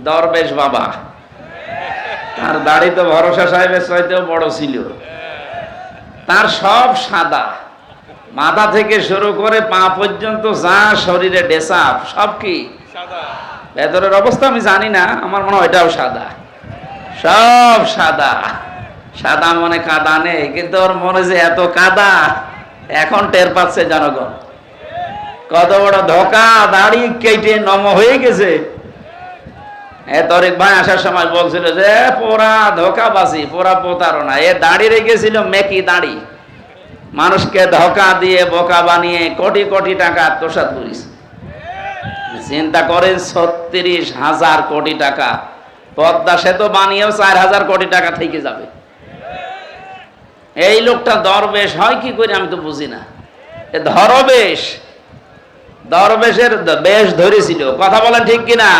দরবেশ বাবা, তার দাড়ি তো ভরসা সাহেবের চাইতেও বড় ছিল। তার সব সাদা, মাথা থেকে শুরু করে পা পর্যন্ত যা শরীরে ডেসাপ সব কি ভেতরের অবস্থা আমি জানি না, আমার মনে হয় এটাও সাদা, সব সাদা। সাদা মনে কাদা নেই, কিন্তু ওর মনে যে এত কাদা এখন টের পাচ্ছে জনগণ। কত বড় ধোকা, দাড়ি কেটে নম হয়ে গেছে। তরিক ভাই আসার সময় বলছিল যে পোড়া ধোকাবাজি, পোড়া প্রতারণা। এ দাড়ি রেখেছিল মেকি দাড়ি, মানুষকে ধোকা দিয়ে বোকা বানিয়ে কোটি কোটি টাকা আত্মসাৎ করিস। চিন্তা করেন ৩৬,০০০ কোটি টাকা, পদ্মা সেতু বানিয়েও ৪,০০০ কোটি টাকা থেকে যাবে। এই লোকটা দরবেশ হয় কি করে আমি তো বুঝি না। এ দরবেশের বেশ ধরেছিল, কথা বলেন ঠিক কিনা?